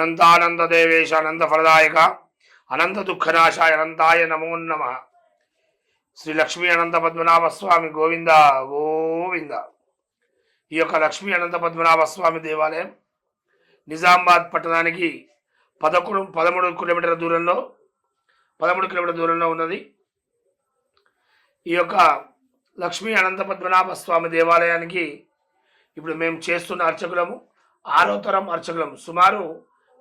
అనంతానంద దేవేశ అనంత ఫలదాయక అనంత దుఃఖనాశాయ అనంతాయ నమో నమః. శ్రీ లక్ష్మీ అనంత పద్మనాభ స్వామి గోవింద గోవింద. ఈ యొక్క లక్ష్మీ అనంత పద్మనాభ స్వామి దేవాలయం నిజామాబాద్ పట్టణానికి 13 కిలోమీటర్ల దూరంలో ఉన్నది. ఈ యొక్క లక్ష్మీ అనంత పద్మనాభ స్వామి దేవాలయానికి ఇప్పుడు మేము చేస్తున్న అర్చకులము 6వ తరం అర్చకులము. సుమారు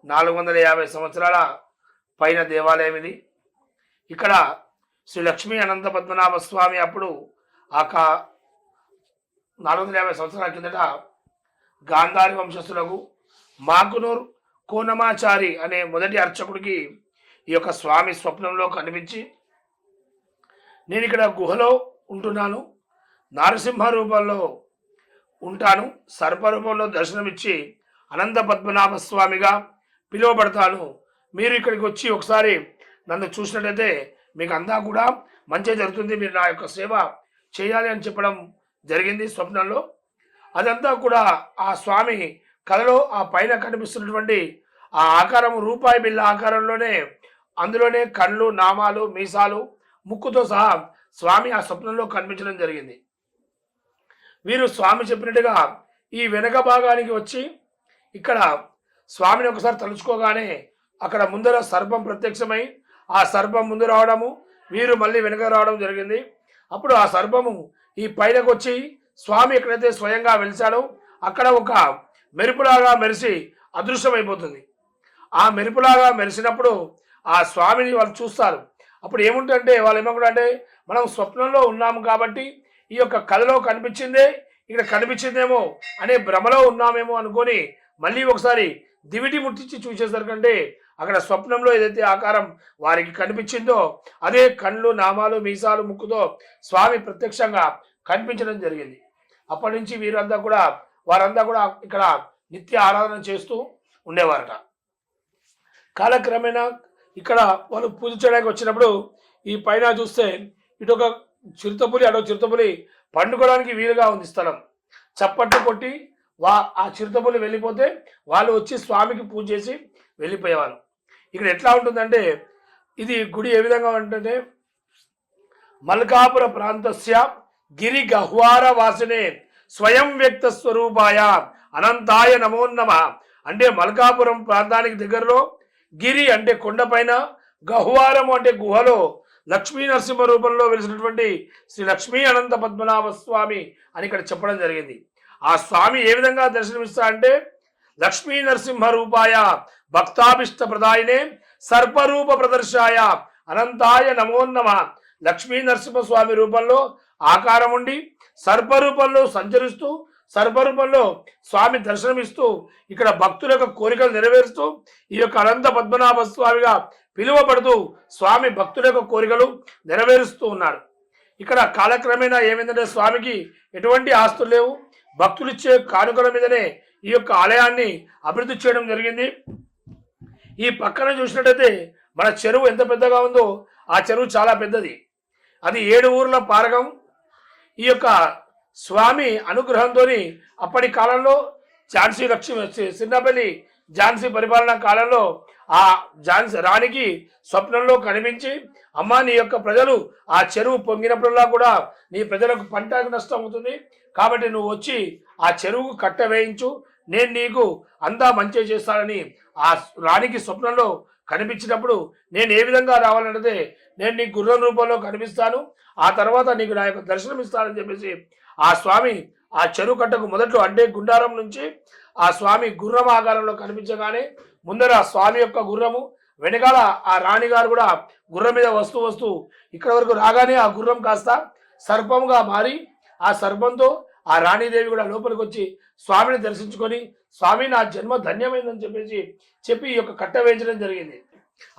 450 సంవత్సరాల పైన దేవాలయం ఇది. ఇక్కడ శ్రీ లక్ష్మీ అనంత పద్మనాభ స్వామి అప్పుడు 450 సంవత్సరాల కిందట గాంధారి వంశస్థులకు మాకునూర్ కోనమాచారి అనే మొదటి అర్చకుడికి ఈ యొక్క స్వామి స్వప్నంలో కనిపించి, నేను ఇక్కడ గుహలో ఉంటున్నాను, నరసింహ రూపంలో ఉంటాను, సర్పరూపంలో దర్శనమిచ్చి అనంత పద్మనాభ స్వామిగా పిలువబడతాను, మీరు ఇక్కడికి వచ్చి ఒకసారి నన్ను చూసినట్లయితే మీకు అంతా కూడా మంచి జరుగుతుంది, మీరు నా యొక్క సేవ చేయాలి అని చెప్పడం జరిగింది స్వప్నంలో. అదంతా కూడా ఆ స్వామి కళలో ఆ పైన కనిపిస్తున్నటువంటి ఆ ఆకారం రూపాయి బిళ్ళ ఆకారంలోనే, అందులోనే కళ్ళు, నామాలు, మీసాలు, ముక్కుతో సహా స్వామి ఆ స్వప్నంలో కనిపించడం జరిగింది. వీరు స్వామి చెప్పినట్టుగా ఈ వెనక భాగానికి వచ్చి ఇక్కడ స్వామిని ఒకసారి తలుచుకోగానే అక్కడ ముందర సర్పం ప్రత్యక్షమై ఆ సర్పం ముందు రావడము, వీరు మళ్ళీ వెనక రావడం జరిగింది. అప్పుడు ఆ సర్పము ఈ పైనకు వచ్చి స్వామి ఎక్కడైతే స్వయంగా వెలిచాడో అక్కడ ఒక మెరుపులాగా మెరిసి అదృశ్యమైపోతుంది. ఆ మెరుపులాగా మెరిసినప్పుడు ఆ స్వామిని వాళ్ళు చూస్తారు. అప్పుడు ఏముంటుందంటే వాళ్ళు ఏమనుకుంటారంటే, మనం స్వప్నంలో ఉన్నాము కాబట్టి ఈ యొక్క కళలో కనిపించిందే ఇక్కడ కనిపించిందేమో అనే భ్రమలో ఉన్నామేమో అనుకొని మళ్ళీ ఒకసారి దివిటి ముట్టించి చూసేసరికంటే అక్కడ స్వప్నంలో ఏదైతే ఆకారం వారికి కనిపించిందో అదే కళ్ళు, నామాలు, మీసాలు, ముక్కుతో స్వామి ప్రత్యక్షంగా కనిపించడం జరిగింది. అప్పటి నుంచి వారంతా కూడా ఇక్కడ నిత్య ఆరాధన చేస్తూ ఉండేవారట. కాలక్రమేణా ఇక్కడ వాళ్ళు పూజ చేయడానికి వచ్చినప్పుడు ఈ పైన చూస్తే ఇటు ఒక చిరుతపులి, అటు చిరుతపులి పండుకోవడానికి వీలుగా ఉంది స్థలం. చప్పట్లు కొట్టి ఆ చిరుతపులి వెళ్ళిపోతే వాళ్ళు వచ్చి స్వామికి పూజ చేసి వెళ్ళిపోయేవారు. ఇక్కడ ఎట్లా ఉంటుందంటే ఇది గుడి ఏ విధంగా ఉంటుందంటే, మల్కాపుర ప్రాంతస్య గిరి గహ్వార వాసినే స్వయం వ్యక్త స్వరూపాయ అనంతాయ నమో నమః. అంటే మల్కాపురం ప్రాంతానికి దగ్గరలో గిరి అంటే కొండపైన, గహ్వారం అంటే గుహలో లక్ష్మీ నరసింహ రూపంలో వెలిసినటువంటి శ్రీ లక్ష్మీ అనంత పద్మనాభ స్వామి అని ఇక్కడ చెప్పడం జరిగింది. ఆ స్వామి ఏ విధంగా దర్శనమిస్తా అంటే, లక్ష్మీ నరసింహ రూపాయ భక్తాభిష్ట ప్రదాయనే సర్పరూప ప్రదర్శాయ అనంతాయ నమో నమః. లక్ష్మీ నరసింహ స్వామి రూపంలో ఆకారం ఉండి సర్పరూపంలో సంచరిస్తూ సర్పరూపంలో స్వామి దర్శనమిస్తూ ఇక్కడ భక్తుల యొక్క కోరికలు నెరవేరుస్తూ ఈ యొక్క అనంత పద్మనాభ స్వామిగా పిలువబడుతూ స్వామి భక్తుల యొక్క కోరికలు నెరవేరుస్తూ ఉన్నాడు. ఇక్కడ కాలక్రమేణా ఏమైందంటే స్వామికి ఎటువంటి ఆస్తులు లేవు, భక్తులు ఇచ్చే కానుకల మీదనే ఈ యొక్క ఆలయాన్ని అభివృద్ధి చేయడం జరిగింది. ఈ పక్కన చూసినట్టయితే మన చెరువు ఎంత పెద్దగా ఉందో ఆ చెరువు చాలా పెద్దది. అది 7 ఊర్ల పారకం. ఈ యొక్క స్వామి అనుగ్రహంతో అప్పటి కాలంలో చిన్నపల్లి ఝాన్సీ పరిపాలన కాలంలో ఆ ఝాన్సీ రాణికి స్వప్నంలో కనిపించి, అమ్మ నీ యొక్క ప్రజలు ఆ చెరువు పొంగినప్పుడల్లా కూడా నీ ప్రజలకు పంట నష్టం అవుతుంది, కాబట్టి నువ్వు వచ్చి ఆ చెరువుకు కట్ట వేయించు, నేను నీకు అంతా మంచి చేస్తానని ఆ రాణికి స్వప్నంలో కనిపించినప్పుడు, నేను ఏ విధంగా రావాలంటే నేను నీకు గుర్రం రూపంలో కనిపిస్తాను, ఆ తర్వాత నీకు నా యొక్క దర్శనం ఇస్తానని చెప్పేసి ఆ స్వామి ఆ చెరువు కట్టకు మొదట్లో అంటే గుండారం నుంచి ఆ స్వామి గుర్రం ఆకారంలో కనిపించగానే ముందర స్వామి యొక్క గుర్రము, వెనకాల ఆ రాణి గారు కూడా గుర్రం మీద వస్తూ ఇక్కడ వరకు రాగానే ఆ గుర్రం కాస్త సర్పంగా మారి ఆ సర్పంతో ఆ రాణీదేవి కూడా లోపలికి వచ్చి స్వామిని దర్శించుకొని, స్వామి నా జన్మ ధన్యమైందని చెప్పి ఈ యొక్క కట్ట వేయించడం జరిగింది.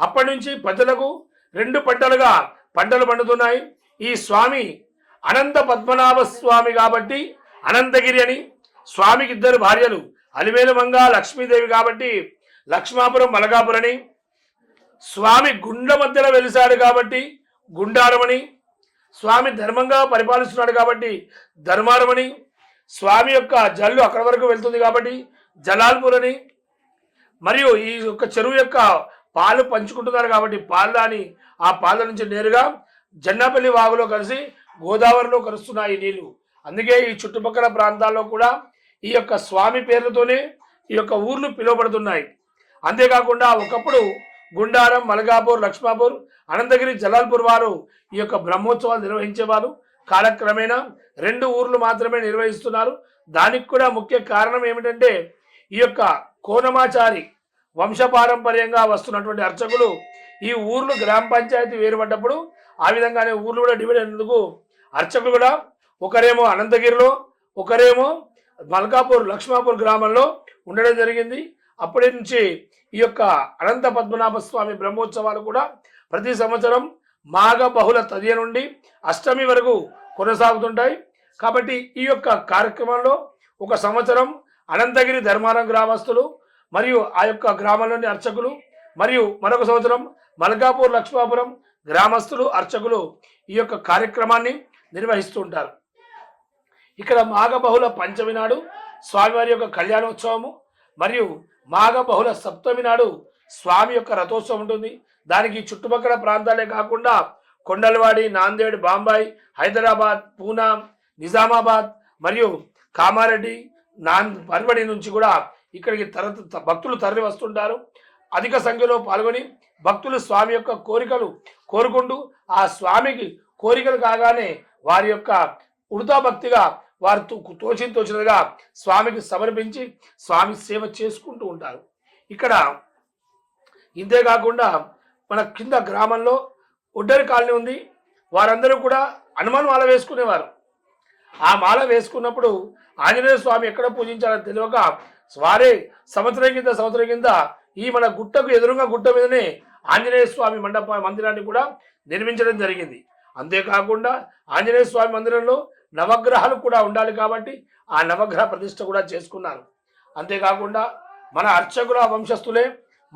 అప్పటి నుంచి ప్రజలకు 2 పంటలుగా పంటలు పండుతున్నాయి. ఈ స్వామి అనంత పద్మనాభ స్వామి కాబట్టి అనంతగిరి అని, స్వామికి 2 భార్యలు అలివేలుమంగ లక్ష్మీదేవి కాబట్టి లక్ష్మాపురం మలకాపురని, స్వామి గుండ మధ్యలో వెలిసాడు కాబట్టి గుండారమని, స్వామి ధర్మంగా పరిపాలిస్తున్నాడు కాబట్టి ధర్మారమని, స్వామి యొక్క జల్లు అక్కడి వరకు వెళ్తుంది కాబట్టి జలాల్పూర్ అని, మరియు ఈ యొక్క చెరువు యొక్క పాలు పంచుకుంటున్నారు కాబట్టి పాలని ఆ పాల నుంచి నేరుగా జన్నాపల్లి వాగులో కలిసి గోదావరిలో కలుస్తున్నాయి ఈ నీళ్లు. అందుకే ఈ చుట్టుపక్కల ప్రాంతాల్లో కూడా ఈ యొక్క స్వామి పేర్లతోనే ఈ యొక్క ఊర్లు పిలువబడుతున్నాయి. అంతేకాకుండా ఒకప్పుడు గుండారం, మలకాపూర్, లక్ష్మాపూర్, అనంతగిరి, జలాల్పూర్ వారు ఈ యొక్క బ్రహ్మోత్సవాలు నిర్వహించేవారు. కాలక్రమేణా 2 ఊర్లు మాత్రమే నిర్వహిస్తున్నారు. దానికి కూడా ముఖ్య కారణం ఏమిటంటే ఈ యొక్క కోనమాచారి వంశపారంపర్యంగా వస్తున్నటువంటి అర్చకులు ఈ ఊర్లు గ్రామ పంచాయతీ వేరుపడ్డప్పుడు ఆ విధంగానే ఊర్లు కూడా డివైడ్ అయినందుకు అర్చకులు కూడా ఒకరేమో అనంతగిరిలో, ఒకరేమో మల్కాపూర్, లక్ష్మాపూర్ గ్రామంలో ఉండడం జరిగింది. అప్పటి నుంచి ఈ యొక్క అనంత పద్మనాభ స్వామి బ్రహ్మోత్సవాలు కూడా ప్రతి సంవత్సరం మాఘ బహుళ తదియ నుండి అష్టమి వరకు కొనసాగుతుంటాయి. కాబట్టి ఈ యొక్క కార్యక్రమంలో ఒక సంవత్సరం అనంతగిరి ధర్మారం గ్రామస్తులు మరియు ఆ యొక్క గ్రామంలోని అర్చకులు, మరియు మరొక సంవత్సరం మల్కాపూర్, లక్ష్మాపురం గ్రామస్తులు, అర్చకులు ఈ యొక్క కార్యక్రమాన్ని నిర్వహిస్తూ ఉంటారు. ఇక్కడ మాఘ బహుళ పంచమి నాడు స్వామివారి యొక్క కళ్యాణోత్సవము మరియు మాఘ బహుళ సప్తమి నాడు స్వామి యొక్క రథోత్సవం ఉంటుంది. దానికి చుట్టుపక్కల ప్రాంతాలే కాకుండా కొండలవాడి, నాందేడ్, బాంబాయి, హైదరాబాద్, పూనా, నిజామాబాద్ మరియు కామారెడ్డి, పర్వడి నుంచి కూడా ఇక్కడికి భక్తులు తరలి వస్తుంటారు. అధిక సంఖ్యలో పాల్గొని భక్తులు స్వామి యొక్క కోరికలు కోరుకుంటూ ఆ స్వామికి కోరికలు కాగానే వారి యొక్క ఉడతా భక్తిగా వారు తోచినదిగా స్వామికి సమర్పించి స్వామి సేవ చేసుకుంటూ ఉంటారు. ఇక్కడ ఇంతేకాకుండా మన కింద గ్రామంలో ఒడ్డరి కాలనీ ఉంది. వారందరూ కూడా హనుమాన్ మాల వేసుకునేవారు. ఆ మాల వేసుకున్నప్పుడు ఆంజనేయ స్వామి ఎక్కడ పూజించాలో తెలియక వారే సంవత్సరం కింద ఈ మన గుట్టకు ఎదురుగా గుట్ట మీదనే ఆంజనేయ స్వామి మందిరాన్ని కూడా నిర్మించడం జరిగింది. అంతేకాకుండా ఆంజనేయ స్వామి మందిరంలో నవగ్రహాలు కూడా ఉండాలి కాబట్టి ఆ నవగ్రహ ప్రతిష్ఠ కూడా చేసుకున్నారు. అంతేకాకుండా మన అర్చకుల వంశస్థులే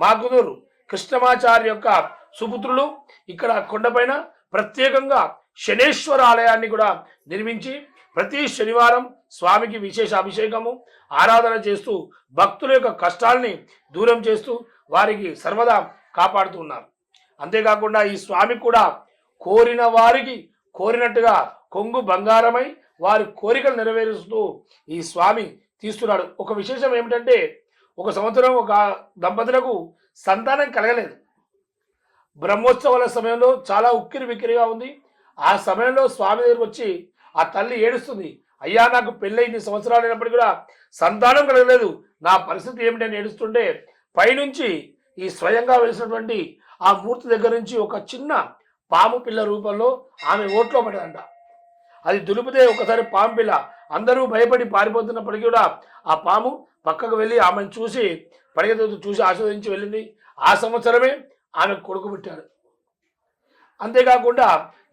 మాకునూరు కృష్ణమాచార్య యొక్క సుపుత్రులు ఇక్కడ కొండపైన ప్రత్యేకంగా శనేశ్వర ఆలయాన్ని కూడా నిర్మించి ప్రతి శనివారం స్వామికి విశేష అభిషేకము, ఆరాధన చేస్తూ భక్తుల యొక్క కష్టాల్ని దూరం చేస్తూ వారికి సర్వదా కాపాడుతున్నారు. అంతేకాకుండా ఈ స్వామి కూడా కోరిన వారికి కోరినట్టుగా కొంగు బంగారమై వారి కోరికలు నెరవేరుస్తూ ఈ స్వామి తీస్తున్నాడు. ఒక విశేషం ఏమిటంటే ఒక సంవత్సరం ఒక దంపతులకు సంతానం కలగలేదు. బ్రహ్మోత్సవాల సమయంలో చాలా ఉక్కిరి బిక్కిరిగా ఉంది. ఆ సమయంలో స్వామి దగ్గరికి వచ్చి ఆ తల్లి ఏడుస్తుంది, అయ్యా నాకు పెళ్ళై 2 సంవత్సరాలు అయినప్పటికీ కూడా సంతానం కలగలేదు, నా పరిస్థితి ఏమిటని ఏడుస్తుంటే పైనుంచి ఈ స్వయంగా వెలిసినటువంటి ఆ మూర్తి దగ్గర నుంచి ఒక చిన్న పాము పిల్ల రూపంలో ఆమె ఓట్లో పడదంట. అది దులిపితే ఒకసారి పాము పిల్ల అందరూ భయపడి పారిపోతున్నప్పటికీ కూడా ఆ పాము పక్కకు వెళ్ళి ఆమెను చూసి పరిగెత్తు చూసి ఆస్వాదించి వెళ్ళింది. ఆ సంవత్సరమే ఆమె కొడుకు పుట్టాడు. అంతేకాకుండా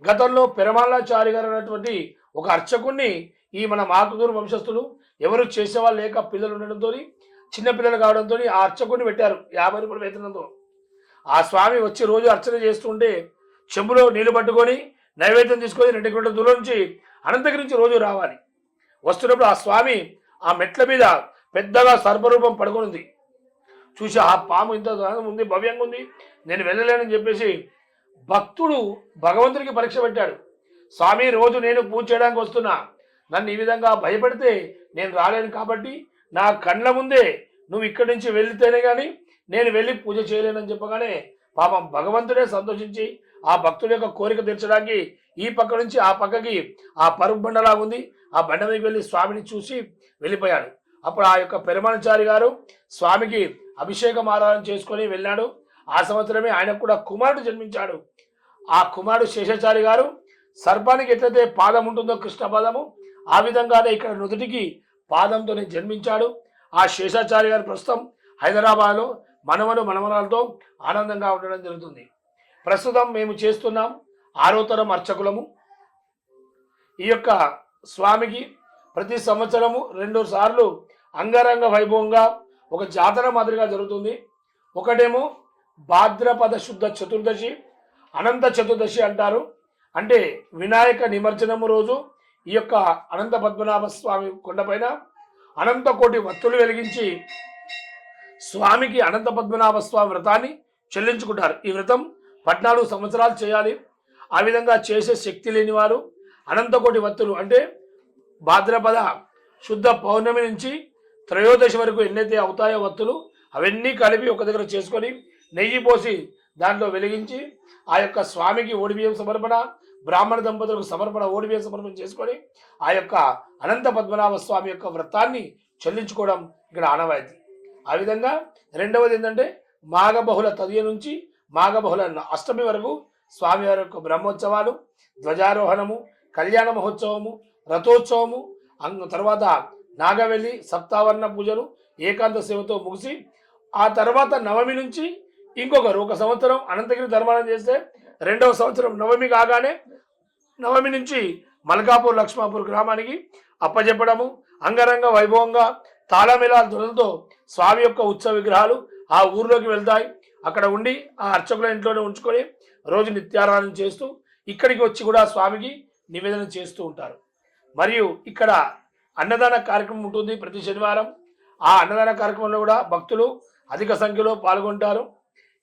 గతంలో పెరమాళ్ళాచారి గారు అన్నటువంటి ఒక అర్చకుణ్ణి ఈ మన మాకునూరు వంశస్థులు ఎవరు చేసేవాళ్ళు లేక పిల్లలు ఉండడంతో చిన్నపిల్లలు కావడంతో ఆ అర్చకుడిని పెట్టారు 50 రూపాయల వేతనంతో. ఆ స్వామి వచ్చి రోజు అర్చన చేస్తుంటే చెంబులో నీళ్లు పట్టుకొని నైవేద్యం తీసుకొని 2 కిలోమీటర్ల దూరం నుంచి అనంతగిరి నుంచి రోజు రావాలి. వస్తున్నప్పుడు ఆ స్వామి ఆ మెట్ల మీద పెద్దగా సర్పరూపం పడుకొని ఉంది. చూసి ఆ పాము ఇంత ఉంది, భవ్యంగా ఉంది, నేను వెళ్ళలేనని చెప్పేసి భక్తుడు భగవంతుడికి పరీక్ష పెట్టాడు. స్వామి రోజు నేను పూజ చేయడానికి వస్తున్నా, నన్ను ఈ విధంగా భయపెడితే నేను రాలేను కాబట్టి నా కళ్ళ ముందే నువ్వు ఇక్కడి నుంచి వెళితేనే కానీ నేను వెళ్ళి పూజ చేయలేనని చెప్పగానే పాపం భగవంతుడే సంతోషించి ఆ భక్తుడి యొక్క కోరిక తీర్చడానికి ఈ పక్క నుంచి ఆ పక్కకి ఆ పరుపు బండలాగా ఉంది, ఆ బండ మీదకి వెళ్ళి స్వామిని చూసి వెళ్ళిపోయాడు. అప్పుడు ఆ యొక్క పెరమాచారి గారు స్వామికి అభిషేకం ఆరాధన చేసుకొని వెళ్ళాడు. ఆ సంవత్సరమే ఆయనకు కూడా కుమారుడు జన్మించాడు. ఆ కుమారుడు శేషాచారి గారు సర్పానికి ఎట్లయితే పాదం ఉంటుందో కృష్ణ పాదము, ఆ విధంగానే ఇక్కడ నుదుటికి పాదంతోనే జన్మించాడు. ఆ శేషాచారి గారు ప్రస్తుతం హైదరాబాద్లో మనవరాలతో ఆనందంగా ఉండడం జరుగుతుంది. ప్రస్తుతం మేము చేస్తున్నాం 6వ తరం అర్చకులము. ఈ యొక్క స్వామికి ప్రతి సంవత్సరము 2 సార్లు అంగరంగ వైభవంగా ఒక జాతర మాదిరిగా జరుగుతుంది. ఒకటేమో భాద్రపద శుద్ధ చతుర్దశి, అనంత చతుర్దశి అంటారు. అంటే వినాయక నిమజ్జనము రోజు ఈ యొక్క అనంత పద్మనాభ స్వామి కొండపైన అనంత కోటి వత్తులు వెలిగించి స్వామికి అనంత పద్మనాభ స్వామి వ్రతాన్ని చెల్లించుకుంటారు. ఈ వ్రతం 14 సంవత్సరాలు చేయాలి. ఆ విధంగా చేసే శక్తి లేని వారు అనంతకోటి వత్తులు అంటే భాద్రపద శుద్ధ పౌర్ణమి నుంచి త్రయోదశి వరకు ఎన్నైతే అవుతాయో వత్తులు అవన్నీ కలిపి ఒక దగ్గర చేసుకొని నెయ్యి పోసి దాంట్లో వెలిగించి ఆ యొక్క స్వామికి ఓడిబియ్యం సమర్పణ, బ్రాహ్మణ దంపతులకు సమర్పణ ఓడిబియ్యం సమర్పణ చేసుకొని ఆ యొక్క అనంత పద్మనాభ స్వామి యొక్క వ్రతాన్ని చెల్లించుకోవడం ఇక్కడ ఆనవాయితీ. ఆ విధంగా రెండవది ఏంటంటే మాఘబహుళ తదియ నుంచి మాఘబహుళ అష్టమి వరకు స్వామివారి యొక్క బ్రహ్మోత్సవాలు, ధ్వజారోహణము, కళ్యాణ మహోత్సవము, రథోత్సవము, తర్వాత నాగవెల్లి సప్తావరణ పూజలు ఏకాంత సేవతో ముగిసి ఆ తర్వాత నవమి నుంచి ఒక సంవత్సరం అనంతగిరి ధర్మానం చేస్తే రెండవ సంవత్సరం నవమి కాగానే నవమి నుంచి మల్కాపూర్ లక్ష్మాపూర్ గ్రామానికి అప్పచెప్పడము, అంగరంగ వైభవంగా తాళమేళాల ధ్వనులతో స్వామి యొక్క ఉత్సవ విగ్రహాలు ఆ ఊర్లోకి వెళ్తాయి. అక్కడ ఉండి ఆ అర్చకుల ఇంట్లోనే ఉంచుకొని రోజు నిత్యారాధన చేస్తూ ఇక్కడికి వచ్చి కూడా స్వామికి నివేదన చేస్తూ ఉంటారు. మరియు ఇక్కడ అన్నదాన కార్యక్రమం ఉంటుంది ప్రతి శనివారం. ఆ అన్నదాన కార్యక్రమంలో కూడా భక్తులు అధిక సంఖ్యలో పాల్గొంటారు.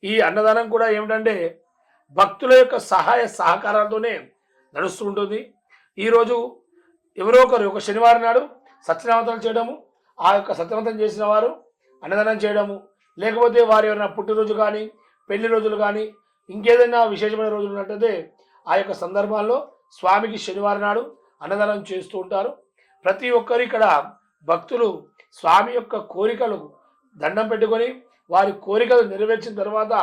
ఈ అన్నదానం కూడా ఏమిటంటే భక్తుల యొక్క సహాయ సహకారాలతోనే నడుస్తూ ఉంటుంది. ఈరోజు ఎవరో ఒకరు ఒక శనివారం నాడు సత్యనామతం చేయడము, ఆ యొక్క సత్యనామతం చేసిన వారు అన్నదానం చేయడము, లేకపోతే వారి ఎవరైనా పుట్టినరోజు కానీ పెళ్లి రోజులు కానీ ఇంకేదైనా విశేషమైన రోజులు ఉన్నట్టయితే ఆ యొక్క సందర్భాల్లో స్వామికి శనివారం నాడు అన్నదానం చేస్తూ ఉంటారు. ప్రతి ఒక్కరు ఇక్కడ భక్తులు స్వామి యొక్క కోరికలు దండం పెట్టుకొని వారి కోరికలు నెరవేర్చిన తర్వాత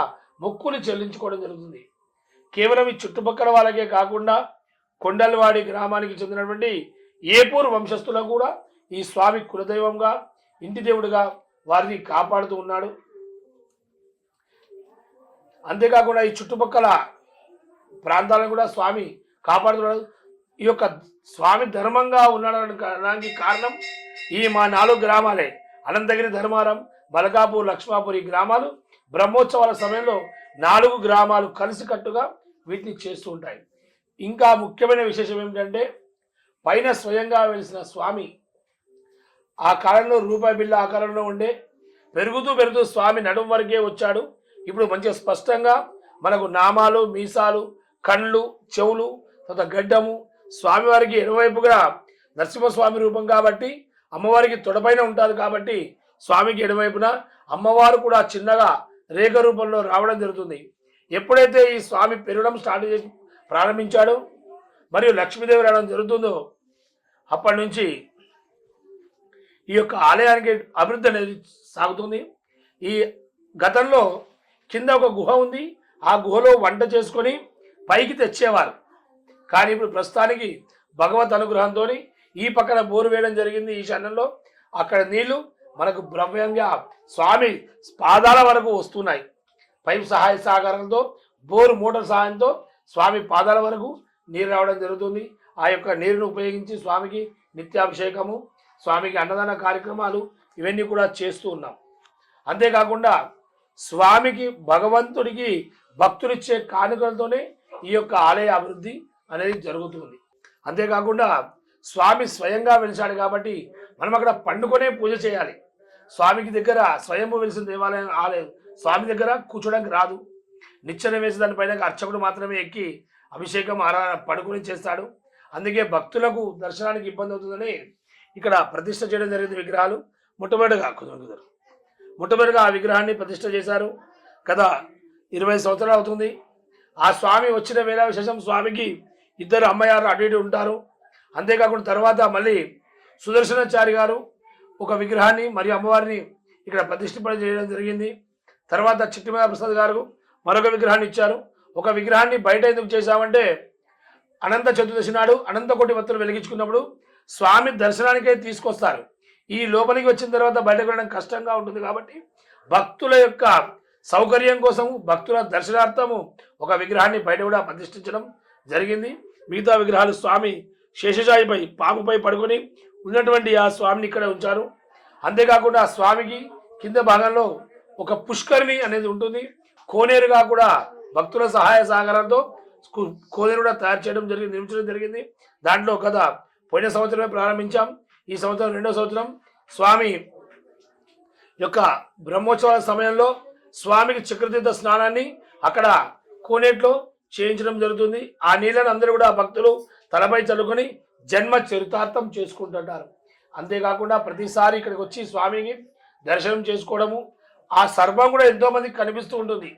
మొక్కులు చెల్లించుకోవడం జరుగుతుంది. కేవలం ఈ చుట్టుపక్కల వాళ్ళకే కాకుండా కొండలవాడి గ్రామానికి చెందినటువంటి ఏపూర్ వంశస్థులకు కూడా ఈ స్వామి కులదైవంగా ఇంటి దేవుడిగా వారిని కాపాడుతూ ఉన్నాడు. అంతేకాకుండా ఈ చుట్టుపక్కల ప్రాంతాలను కూడా స్వామి కాపాడుతున్నాడు. ఈ యొక్క స్వామి ధర్మంగా ఉండడానికి కారణం ఈ మా 4 గ్రామాలే. అనంతగిరి, ధర్మారం, మల్కాపూర్, లక్ష్మాపూర్ ఈ గ్రామాలు బ్రహ్మోత్సవాల సమయంలో 4 గ్రామాలు కలిసికట్టుగా వీటిని చేస్తూ ఉంటాయి. ఇంకా ముఖ్యమైన విశేషం ఏమిటంటే పైన స్వయంగా వెలిసిన స్వామి ఆ కాలంలో రూపాయి బిళ్ళ ఆకారంలో ఉండే పెరుగుతూ స్వామి నడుం వరకే వచ్చాడు. ఇప్పుడు మంచిగా స్పష్టంగా మనకు నామాలు, మీసాలు, కళ్ళు, చెవులు, తర్వాత గడ్డము, స్వామివారికి ఎడమవైపుగా నరసింహస్వామి రూపం కాబట్టి అమ్మవారికి తొడపైన ఉంటుంది కాబట్టి స్వామికి ఎడమవైపున అమ్మవారు కూడా చిన్నగా రేఖ రూపంలో రావడం జరుగుతుంది. ఎప్పుడైతే ఈ స్వామి పెరగడం ప్రారంభించాడో మరియు లక్ష్మీదేవి రావడం జరుగుతుందో అప్పటి నుంచి ఈ యొక్క ఆలయానికి అభివృద్ధి అనేది సాగుతుంది. ఈ గతంలో కింద ఒక గుహ ఉంది. ఆ గుహలో వంట చేసుకొని పైకి తెచ్చేవారు. కానీ ఇప్పుడు ప్రస్తుతానికి భగవత్ అనుగ్రహంతో ఈ పక్కన బోరు వేయడం జరిగింది. ఈశాన్యంలో అక్కడ నీళ్లు మనకు బ్రహ్మంగా స్వామి పాదాల వరకు వస్తున్నాయి. పైపు సహాయ సహకారంతో బోరు మోటార్ సహాయంతో స్వామి పాదాల వరకు నీరు రావడం జరుగుతుంది. ఆ యొక్క నీరును ఉపయోగించి స్వామికి నిత్యాభిషేకము, స్వామికి అన్నదాన కార్యక్రమాలు ఇవన్నీ కూడా చేస్తూ ఉన్నాం. అంతేకాకుండా స్వామికి భగవంతుడికి భక్తులిచ్చే కానుకలతోనే ఈ యొక్క ఆలయ అభివృద్ధి అనేది జరుగుతుంది. అంతేకాకుండా స్వామి స్వయంగా వెలిశాడు కాబట్టి మనం అక్కడ పండుకొనే పూజ చేయాలి. స్వామికి దగ్గర స్వయంభూ వెలిసిన దేవాలయం ఆలయం స్వామి దగ్గర కూర్చోడానికి రాదు. నిచ్చెన వేసి దానిపైన అర్చకుడు మాత్రమే ఎక్కి అభిషేకం ఆరాధన పడుకొని చేస్తాడు. అందుకే భక్తులకు దర్శనానికి ఇబ్బంది అవుతుందని ఇక్కడ ప్రతిష్ఠ చేయడం జరిగింది. విగ్రహాలు మొట్టమొదటిగా ఆ విగ్రహాన్ని ప్రతిష్ఠ చేశారు. గత 20 సంవత్సరాలు అవుతుంది. ఆ స్వామి వచ్చిన వేళ విశేషం స్వామికి 2 అమ్మయారు అటు ఇటు ఉంటారు. అంతేకాకుండా తర్వాత మళ్ళీ సుదర్శనాచారి గారు ఒక విగ్రహాన్ని మరియు అమ్మవారిని ఇక్కడ ప్రతిష్ఠింపడం చేయడం జరిగింది. తర్వాత చిట్టిమల ప్రసాద్ గారు మరొక విగ్రహాన్ని ఇచ్చారు. ఒక విగ్రహాన్ని బయట ఎందుకు చేశామంటే అనంత చతుర్దశి నాడు అనంత కోటి వత్తులు వెలిగించుకున్నప్పుడు స్వామి దర్శనానికే తీసుకొస్తారు. ఈ లోపలికి వచ్చిన తర్వాత బయటకు వెళ్ళడం కష్టంగా ఉంటుంది కాబట్టి భక్తుల యొక్క సౌకర్యం కోసం భక్తుల దర్శనార్థము ఒక విగ్రహాన్ని బయట కూడా ప్రతిష్ఠించడం జరిగింది. మిగతా విగ్రహాలు స్వామి శేషశాయిపై పాముపై పడుకొని ఉన్నటువంటి ఆ స్వామిని ఇక్కడ ఉంచారు. అంతేకాకుండా ఆ స్వామికి కింద భాగంలో ఒక పుష్కరిణి అనేది ఉంటుంది. కోనేరుగా కూడా భక్తుల సహాయ సహకారంతో కోనేరు కూడా తయారు చేయడం జరిగింది, నిర్మించడం జరిగింది. దాంట్లో గత పోయిన సంవత్సరమే ప్రారంభించాం. ఈ సంవత్సరం 2వ సంవత్సరం స్వామి యొక్క బ్రహ్మోత్సవాల సమయంలో స్వామికి చక్రతీర్థ స్నానాన్ని అక్కడ కోనేట్లో చేయించడం జరుగుతుంది. ఆ నీళ్ళని అందరూ కూడా భక్తులు తలపై చల్లుకొని జన్మ చరితార్థం చేసుకుంటుంటారు. అంతేకాకుండా ప్రతిసారి ఇక్కడికి వచ్చి స్వామికి దర్శనం చేసుకోవడము, ఆ సర్వం కూడా ఎంతో మందికి కనిపిస్తూ ఉంటుంది.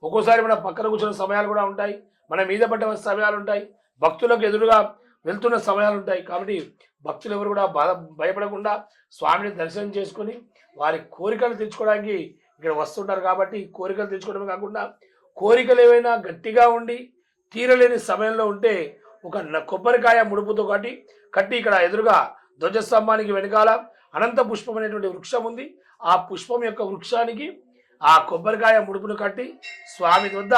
ఒక్కోసారి మన పక్కన కూర్చున్న సమయాలు కూడా ఉంటాయి, మన మీద పడ్డ సమయాలు ఉంటాయి, భక్తులకు ఎదురుగా వెళ్తున్న సమయాలు ఉంటాయి. కాబట్టి భక్తులు ఎవరు కూడా భయపడకుండా స్వామిని దర్శనం చేసుకొని వారి కోరికలు తెచ్చుకోవడానికి ఇక్కడ వస్తుంటారు. కాబట్టి కోరికలు తెచ్చుకోవడమే కాకుండా కోరికలు ఏవైనా గట్టిగా ఉండి తీరలేని సమయంలో ఉంటే ఒక కొబ్బరికాయ ముడుపుతో కట్టి ఇక్కడ ఎదురుగా ధ్వజస్తంభానికి వెనకాల అనంత పుష్పం అనేటువంటి వృక్షం ఉంది. ఆ పుష్పం యొక్క వృక్షానికి ఆ కొబ్బరికాయ ముడుపును కట్టి స్వామి వద్ద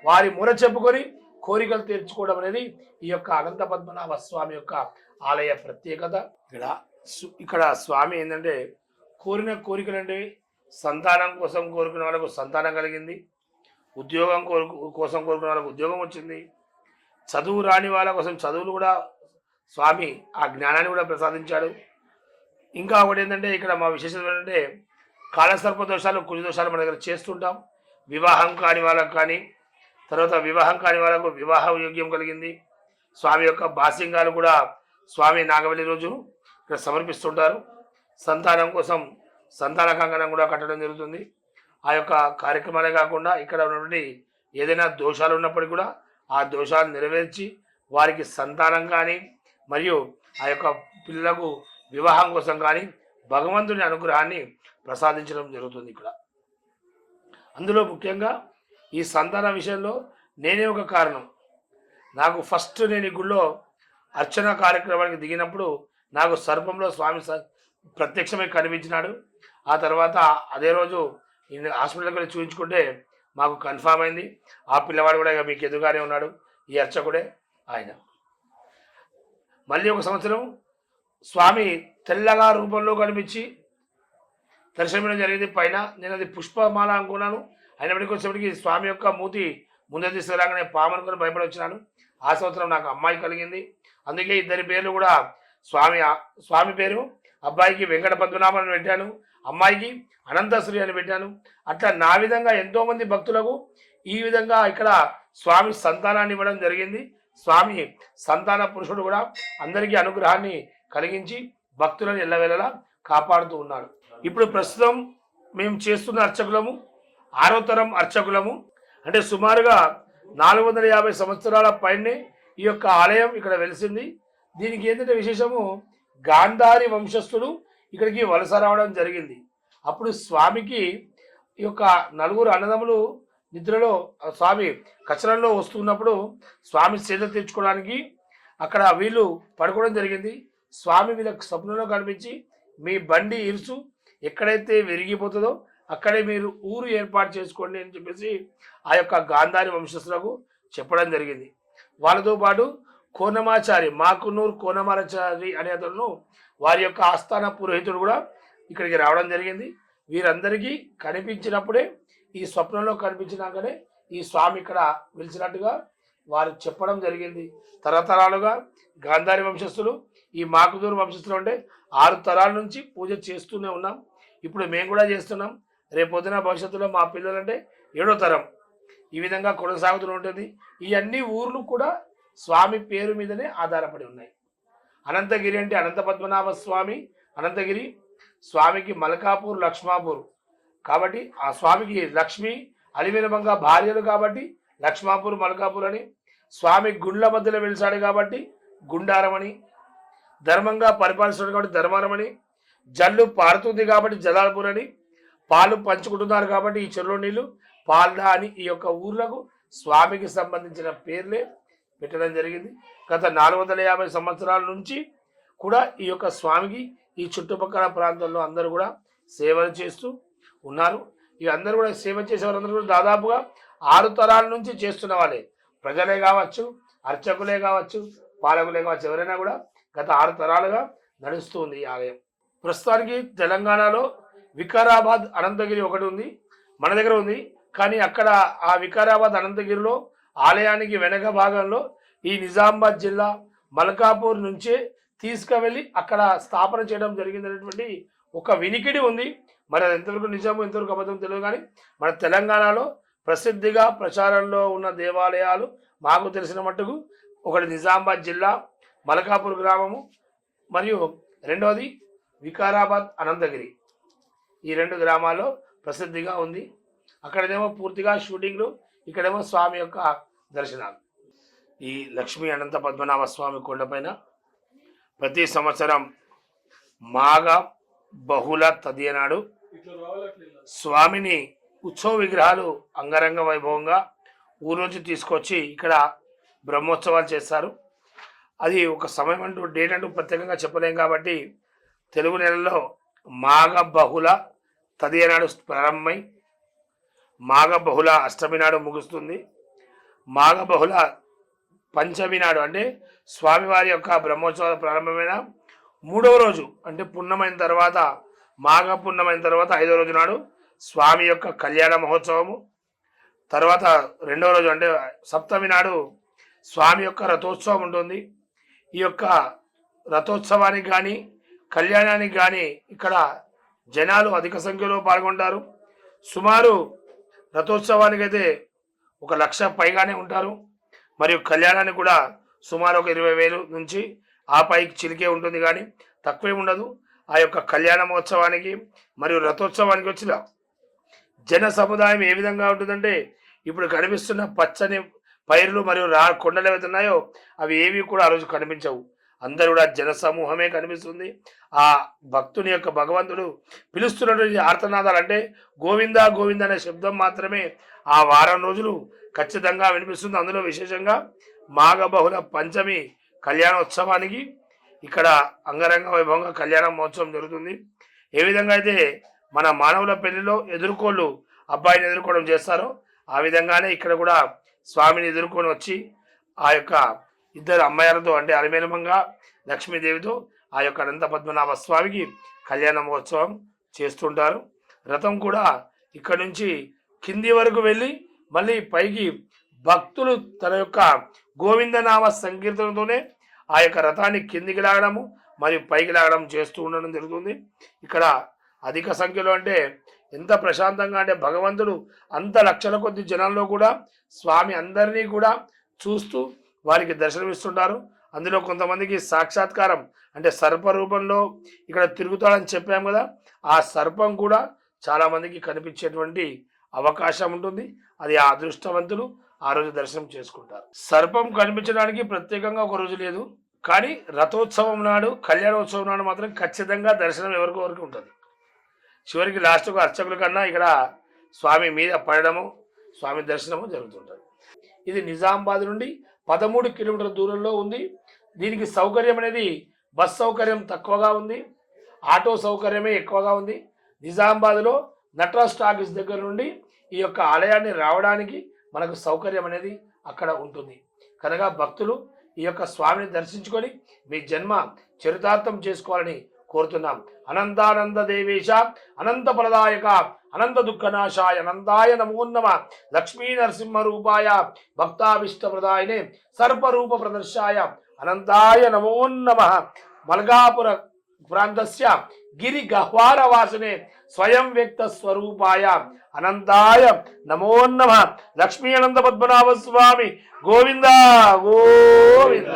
వారి మొర చెప్పుకొని కోరికలు తీర్చుకోవడం అనేది ఈ యొక్క అనంత పద్మనాభ స్వామి యొక్క ఆలయ ప్రత్యేకత. ఇక్కడ స్వామి ఏంటంటే కోరిన కోరికలు అంటే సంతానం కోసం కోరుకున్న వాళ్ళకు సంతానం కలిగింది, ఉద్యోగం కోసం కోరుకున్న వాళ్ళకు ఉద్యోగం వచ్చింది, చదువు రాని వాళ్ళ కోసం చదువులు కూడా స్వామి ఆ జ్ఞానాన్ని కూడా ప్రసాదించాడు. ఇంకా ఒకటి ఏంటంటే ఇక్కడ మా విశేషత ఏంటంటే కాలసర్ప దోషాలు కుజ దోషాలు మన దగ్గర చేస్తుంటాం. వివాహం కాని వాళ్ళకు కానీ, తర్వాత వివాహం కాని వాళ్ళకు వివాహ యోగ్యం కలిగింది. స్వామి యొక్క బాసింగాలు కూడా స్వామి నాగవల్లి రోజు ఇక్కడ సమర్పిస్తుంటారు. సంతానం కోసం సంతాన కంకణం కూడా కట్టడం జరుగుతుంది. ఆ యొక్క కార్యక్రమాలే కాకుండా ఇక్కడ ఉన్నటువంటి ఏదైనా దోషాలు ఉన్నప్పటికీ కూడా ఆ దోషాలు నెరవేర్చి వారికి సంతానం కానీ మరియు ఆ యొక్క పిల్లలకు వివాహం కోసం కానీ భగవంతుని అనుగ్రహాన్ని ప్రసాదించడం జరుగుతుంది ఇక్కడ. అందులో ముఖ్యంగా ఈ సంతాన విషయంలో నేనే ఒక కారణం. నాకు ఫస్ట్ నేను ఈ గుళ్ళో అర్చన కార్యక్రమానికి దిగినప్పుడు నాకు సర్పంలో స్వామి ప్రత్యక్షమై కనిపించినాడు. ఆ తర్వాత అదే రోజు హాస్పిటల్కి వెళ్ళి చూపించుకుంటే మాకు కన్ఫామ్ అయింది. ఆ పిల్లవాడు కూడా ఇక మీకు ఎదురుగానే ఉన్నాడు, ఈ అర్చకుడే ఆయన. మళ్ళీ ఒక సంవత్సరం స్వామి తెల్లగా రూపంలో కనిపించి దర్శనం జరిగింది. పైన నేను అది పుష్పమాల అనుకున్నాను, అయినప్పటికీ వచ్చేప్పటికి స్వామి యొక్క మూతి ముందే తీసుకురాగానే పామనుకొని భయపడి వచ్చినాను. ఆ సంవత్సరం నాకు అమ్మాయి కలిగింది. అందుకే ఇద్దరి పేర్లు కూడా స్వామి పేరు అబ్బాయికి వెంకట పద్మనాభం అని పెట్టాను, అమ్మాయికి అనంతశ్రీ అని పెట్టాను. అట్లా నా విధంగా ఎంతోమంది భక్తులకు ఈ విధంగా ఇక్కడ స్వామి సంతానాన్ని ఇవ్వడం జరిగింది. స్వామి సంతాన పురుషుడు కూడా అందరికీ అనుగ్రహాన్ని కలిగించి భక్తులను ఎల్లవేళలా కాపాడుతూ ఉన్నాడు. ఇప్పుడు ప్రస్తుతం మేము చేస్తున్న అర్చకులము 6వ తరం అర్చకులము. అంటే సుమారుగా 450 సంవత్సరాల పైనే ఈ యొక్క ఆలయం ఇక్కడ వెలిసింది. దీనికి ఏంటంటే విశేషము, గాంధారి వంశస్థులు ఇక్కడికి వలస రావడం జరిగింది. అప్పుడు స్వామికి ఈ యొక్క 4 అన్నదమ్ములు నిద్రలో స్వామి కచరంలో వస్తున్నప్పుడు స్వామి సేద తీర్చుకోవడానికి అక్కడ వీళ్ళు పడుకోవడం జరిగింది. స్వామి వీళ్ళకి స్వప్నంలో కనిపించి మీ బండి ఇరుసు ఎక్కడైతే విరిగిపోతుందో అక్కడే మీరు ఊరు ఏర్పాటు చేసుకోండి అని చెప్పేసి ఆ యొక్క గాంధారి వంశస్థులకు చెప్పడం జరిగింది. వాళ్ళతో పాటు కోనమాచారి మాకునూరు కోనమాచారి అనే అతను వారి యొక్క ఆస్థాన పురోహితుడు కూడా ఇక్కడికి రావడం జరిగింది. వీరందరికీ కనిపించినప్పుడే ఈ స్వప్నంలో కనిపించినాకనే ఈ స్వామి ఇక్కడ వెలిసినట్టుగా వారు చెప్పడం జరిగింది. తరతరాలుగా గాంధారి వంశస్థులు ఈ మాకునూరు వంశస్థులు అంటే 6 తరాల నుంచి పూజ చేస్తూనే ఉన్నాం. ఇప్పుడు మేము కూడా చేస్తున్నాం. రేపొద్దున భవిష్యత్తులో మా పిల్లలంటే 7వ తరం ఈ విధంగా కొనసాగుతూ ఉంటుంది. ఈ అన్ని ఊర్లు కూడా స్వామి పేరు మీదనే ఆధారపడి ఉన్నాయి. అనంతగిరి అంటే అనంత పద్మనాభ స్వామి అనంతగిరి, స్వామికి మల్కాపూర్ లక్ష్మాపూర్ కాబట్టి ఆ స్వామికి లక్ష్మి అలివేలమంగ భార్యలు కాబట్టి లక్ష్మాపూర్ మల్కాపూర్ అని, స్వామి గుండ్ల మధ్యలో వెలిసాడు కాబట్టి గుండారం అని, ధర్మంగా పరిపాలిస్తున్నాడు కాబట్టి ధర్మారం అని, జల్లు పారుతుంది కాబట్టి జలాల్పూర్ అని, పాలు పంచుకుంటున్నారు కాబట్టి ఈ చెరువు నీళ్లు పాల్డా అని ఈ యొక్క ఊర్లకు స్వామికి సంబంధించిన పేర్లే పెట్టడం జరిగింది. గత 450 సంవత్సరాల నుంచి కూడా ఈ యొక్క స్వామికి ఈ చుట్టుపక్కల ప్రాంతంలో అందరూ కూడా సేవలు చేస్తూ ఉన్నారు. ఈ అందరూ కూడా సేవ చేసేవారందరూ కూడా దాదాపుగా 6 తరాల నుంచి చేస్తున్న వాళ్ళే. ప్రజలే కావచ్చు, అర్చకులే కావచ్చు, పాలకులే కావచ్చు, ఎవరైనా కూడా గత 6 తరాలుగా నడుస్తూ ఉంది ఈ ఆలయం. ప్రస్తుతానికి తెలంగాణలో వికారాబాద్ అనంతగిరి ఒకటి ఉంది, మన దగ్గర ఉంది. కానీ అక్కడ ఆ వికారాబాద్ అనంతగిరిలో ఆలయానికి వెనక భాగంలో ఈ నిజామాబాద్ జిల్లా మల్కాపూర్ నుంచే తీసుకువెళ్ళి అక్కడ స్థాపన చేయడం జరిగిందనేటువంటి ఒక వినికిడి ఉంది. మరి అది ఎంతవరకు నిజము ఎంతవరకు అబద్ధం తెలియదు. కానీ మన తెలంగాణలో ప్రసిద్ధిగా ప్రచారంలో ఉన్న దేవాలయాలు మాకు తెలిసిన మట్టుకు ఒకటి నిజామాబాద్ జిల్లా మలకాపూర్ గ్రామము, మరియు రెండవది వికారాబాద్ అనంతగిరి. ఈ 2 గ్రామాల్లో ప్రసిద్ధిగా ఉంది. అక్కడేమో పూర్తిగా షూటింగ్లు, ఇక్కడేమో స్వామి యొక్క దర్శనాలు. ఈ లక్ష్మీ అనంత పద్మనాభ స్వామి కొండపైన ప్రతి సంవత్సరం మాఘ బహుళ తదియ నాడు స్వామిని ఉత్సవ విగ్రహాలు అంగరంగ వైభవంగా ఊరు నుంచి తీసుకొచ్చి ఇక్కడ బ్రహ్మోత్సవాలు చేస్తారు. అది ఒక సమయం అంటూ డేట్ అంటూ ప్రత్యేకంగా చెప్పలేం కాబట్టి తెలుగు నెలలో మాఘ బహుళ తదియ నాడు ప్రారంభమై మాఘ బహుళ అష్టమి నాడు ముగుస్తుంది. మాఘ బహుళ పంచమి నాడు అంటే స్వామివారి యొక్క బ్రహ్మోత్సవాలు ప్రారంభమైన 3వ రోజు అంటే పున్నమైన తర్వాత, మాఘ పున్నమైన తర్వాత 5వ రోజు నాడు స్వామి యొక్క కళ్యాణ మహోత్సవము. తర్వాత 2వ రోజు అంటే సప్తమి నాడు స్వామి యొక్క రథోత్సవం ఉంటుంది. ఈ యొక్క రథోత్సవానికి కానీ కళ్యాణానికి కానీ ఇక్కడ జనాలు అధిక సంఖ్యలో పాల్గొంటారు. సుమారు రథోత్సవానికి అయితే 1,00,000 పైగానే ఉంటారు. మరియు కళ్యాణానికి కూడా సుమారు ఒక 20,000 నుంచి ఆ పైకి చిలికే ఉంటుంది, కానీ తక్కువే ఉండదు. ఆ యొక్క కళ్యాణ మహోత్సవానికి మరియు రథోత్సవానికి వచ్చిన జన సముదాయం ఏ విధంగా ఉంటుందంటే, ఇప్పుడు కనిపిస్తున్న పచ్చని పైర్లు మరియు కొండలు ఏవైతే ఉన్నాయో అవి ఏవి కూడా ఆ రోజు కనిపించవు. అందరూ కూడా జన సమూహమే కనిపిస్తుంది. ఆ భక్తుని యొక్క భగవంతుడు పిలుస్తున్నటువంటి ఆర్తనాదాలు అంటే గోవిందా గోవింద అనే శబ్దం మాత్రమే ఆ వారం రోజులు ఖచ్చితంగా వినిపిస్తుంది. అందులో విశేషంగా మాఘ బహుళ పంచమి కళ్యాణోత్సవానికి ఇక్కడ అంగరంగ వైభవంగా కళ్యాణ మహోత్సవం జరుగుతుంది. ఏ విధంగా అయితే మన మానవుల పెళ్లిలో ఎదుర్కోళ్ళు అబ్బాయిని ఎదుర్కోవడం చేస్తారో ఆ విధంగానే ఇక్కడ కూడా స్వామిని ఎదుర్కొని వచ్చి ఆ యొక్క ఇద్దరు అమ్మాయిలతో అంటే అలిమేలమంగా లక్ష్మీదేవితో ఆ యొక్క అనంత పద్మనాభ స్వామికి కళ్యాణ మహోత్సవం చేస్తుంటారు. రథం కూడా ఇక్కడ నుంచి కింది వరకు వెళ్ళి మళ్ళీ పైకి భక్తులు తన యొక్క గోవిందనామ సంకీర్తనతోనే ఆ యొక్క రథాన్ని కిందికి లాగడము మరియు పైకి లాగడం చేస్తూ ఉండడం జరుగుతుంది. ఇక్కడ అధిక సంఖ్యలో అంటే ఎంత ప్రశాంతంగా అంటే భగవంతుడు అంత లక్షల కొద్ది జనాల్లో కూడా స్వామి అందరినీ కూడా చూస్తూ వారికి దర్శనమిస్తుంటారు. అందులో కొంతమందికి సాక్షాత్కారం అంటే సర్ప రూపంలో ఇక్కడ తిరుగుతాడని చెప్పాము కదా, ఆ సర్పం కూడా చాలామందికి కనిపించేటువంటి అవకాశం ఉంటుంది. అది ఆ అదృష్టవంతులు ఆ రోజు దర్శనం చేసుకుంటారు. సర్పం కనిపించడానికి ప్రత్యేకంగా ఒక రోజు లేదు, కానీ రథోత్సవం నాడు కళ్యాణోత్సవం నాడు మాత్రం ఖచ్చితంగా దర్శనం ఎవరికో వరకు ఉంటుంది. చివరికి లాస్ట్కు అర్చకుల కన్నా ఇక్కడ స్వామి మీద పడడము స్వామి దర్శనము జరుగుతుంటుంది. ఇది నిజామాబాద్ నుండి 13 కిలోమీటర్ల దూరంలో ఉంది. దీనికి సౌకర్యం అనేది బస్ సౌకర్యం తక్కువగా ఉంది, ఆటో సౌకర్యమే ఎక్కువగా ఉంది. నిజామాబాద్లో నటరాజ్ టాకీస్ దగ్గర నుండి ఈ యొక్క ఆలయాన్ని రావడానికి మనకు సౌకర్యం అనేది అక్కడ ఉంటుంది. కనుక భక్తులు ఈ యొక్క స్వామిని దర్శించుకొని మీ జన్మ చరితార్థం చేసుకోవాలని కోరుతున్నాం. అనంతానంద దేవేశ అనంత ఫలదాయక అనంత దుఃఖనాశాయ అనంతాయ నమో నమః లక్ష్మీ నరసింహ రూపాయ భక్తాభిష్ట ప్రదాయనే సర్పరూప ప్రదర్శాయ అనంతాయ నమో నమః మల్కాపుర ప్రాంతస్య గిరి గహ్వార వాసనే స్వయం వ్యక్త స్వరూపాయ అనంతాయ నమో నమః లక్ష్మీ అనంత పద్మనాభ స్వామి గోవింద గోవింద.